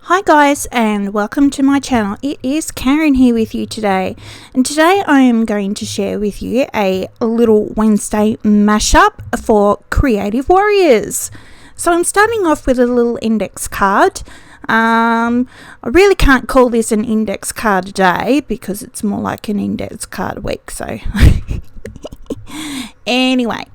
Hi guys, and welcome to my channel. It is Karen here with you today, and today I am going to share with you a little Wednesday mashup for creative warriors. So I'm starting off with a little index card. I really can't call this an index card day because it's more like an index card week, so anyway,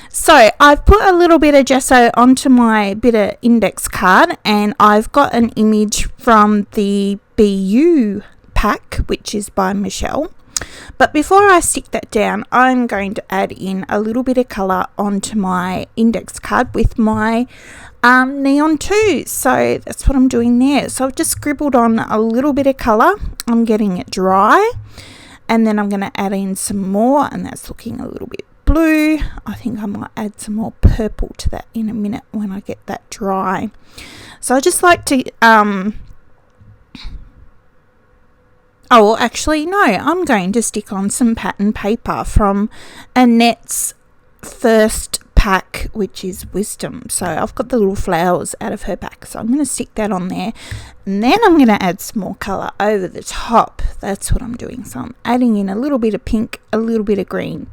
so I've put a little bit of gesso onto my bit of index card, and I've got an image from the BU pack, which is by Michelle. But before I stick that down, I'm going to add in a little bit of colour onto my index card with my neon too. So that's what I'm doing there. So I've just scribbled on a little bit of colour. I'm getting it dry, and then I'm going to add in some more, and that's looking a little bit blue. I think I might add some more purple to that in a minute when I get that dry. So I just like to actually no, I'm going to stick on some pattern paper from Annette's first pack, which is Wisdom. So I've got the little flowers out of her pack, so I'm going to stick that on there, and then I'm going to add some more colour over the top. That's what I'm doing. So I'm adding in a little bit of pink, a little bit of green.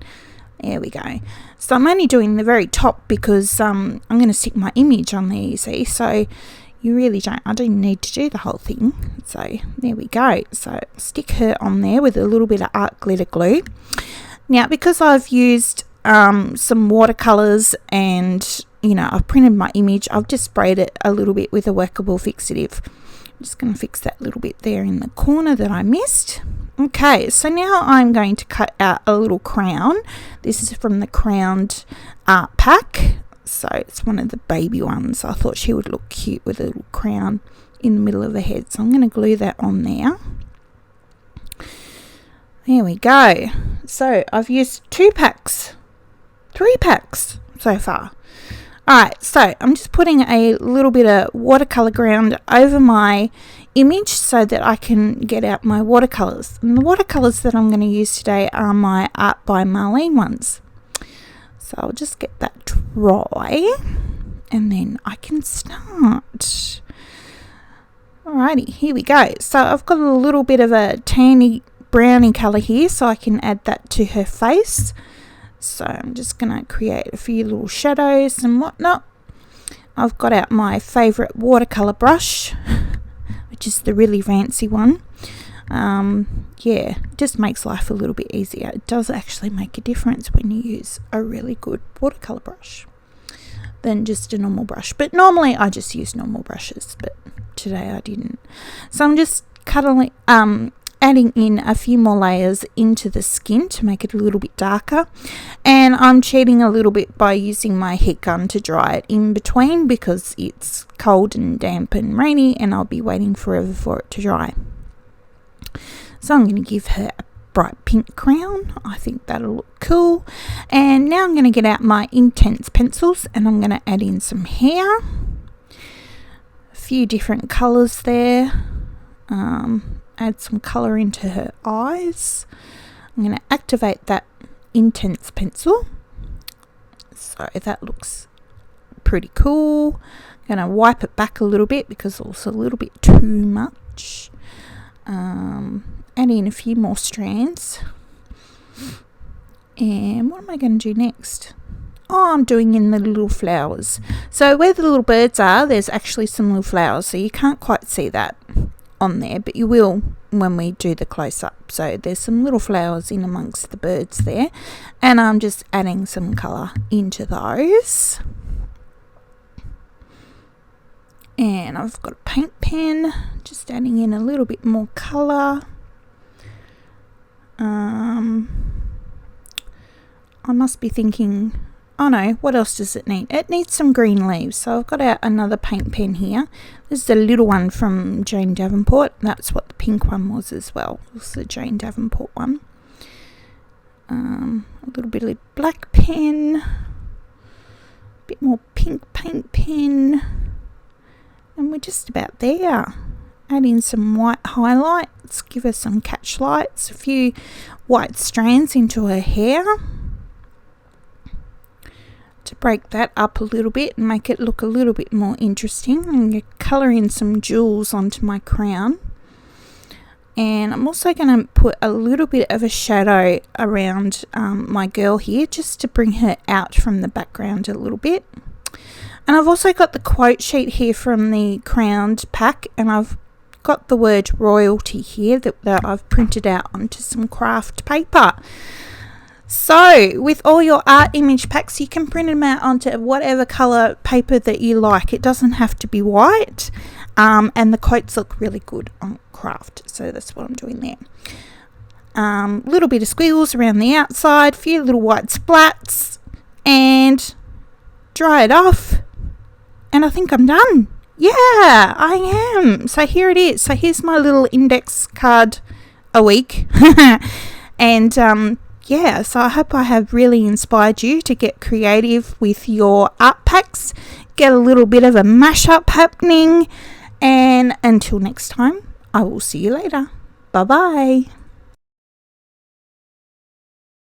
There we go. So I'm only doing the very top because I'm going to stick my image on there, you see. So you really I don't need to do the whole thing. So there we go. So stick her on there with a little bit of art glitter glue. Now, because I've used some watercolours and, I've printed my image, I've just sprayed it a little bit with a workable fixative. I'm just going to fix that little bit there in the corner that I missed. Okay, so now I'm going to cut out a little crown. This is from the Crowned art pack. So it's one of the baby ones. I thought she would look cute with a little crown in the middle of her head. So I'm going to glue that on there. There we go. So I've used 3 packs so far. Alright, so I'm just putting a little bit of watercolour ground over my image so that I can get out my watercolours. And the watercolours that I'm going to use today are my Art by Marlene ones. So I'll just get that dry and then I can start. Alrighty, here we go. So I've got a little bit of a tanny browny colour here, so I can add that to her face. So I'm just going to create a few little shadows and whatnot. I've got out my favourite watercolour brush, which is the really fancy one. It just makes life a little bit easier. It does actually make a difference when you use a really good watercolour brush than just a normal brush. But normally I just use normal brushes, but today I didn't. So I'm just adding in a few more layers into the skin to make it a little bit darker, and I'm cheating a little bit by using my heat gun to dry it in between because it's cold and damp and rainy and I'll be waiting forever for it to dry. So I'm going to give her a bright pink crown. I think that'll look cool. And now I'm going to get out my Intense pencils and I'm going to add in some hair, a few different colours there. Add some colour into her eyes. I'm going to activate that Intense pencil. So that looks pretty cool. I'm going to wipe it back a little bit because it's a little bit too much. Add in a few more strands. And what am I going to do next? I'm doing in the little flowers. So where the little birds are, there's actually some little flowers. So you can't quite see that on there, but you will when we do the close-up. So there's some little flowers in amongst the birds there, and I'm just adding some colour into those. And I've got a paint pen, just adding in a little bit more colour. I must be thinking, oh no, what else does it need? It needs some green leaves. So I've got out another paint pen here. This is a little one from Jane Davenport. That's what the pink one was as well. This is the Jane Davenport one. A little bit of black pen. A bit more pink paint pen. And we're just about there. Add in some white highlights. Give her some catch lights. A few white strands into her hair. to break that up a little bit and make it look a little bit more interesting. I'm going to colour in some jewels onto my crown. And I'm also going to put a little bit of a shadow around my girl here, just to bring her out from the background a little bit. And I've also got the quote sheet here from the Crowned pack, and I've got the word royalty here that I've printed out onto some craft paper. So with all your art image packs, you can print them out onto whatever colour paper that you like. It doesn't have to be white. And the quotes look really good on craft, so that's what I'm doing there. Little bit of squiggles around the outside, few little white splats, and dry it off, and I think I'm done. Yeah, I am. So here it is. So here's my little index card a week. And yeah, so I hope I have really inspired you to get creative with your art packs, get a little bit of a mashup happening. And until next time, I will see you later. Bye bye.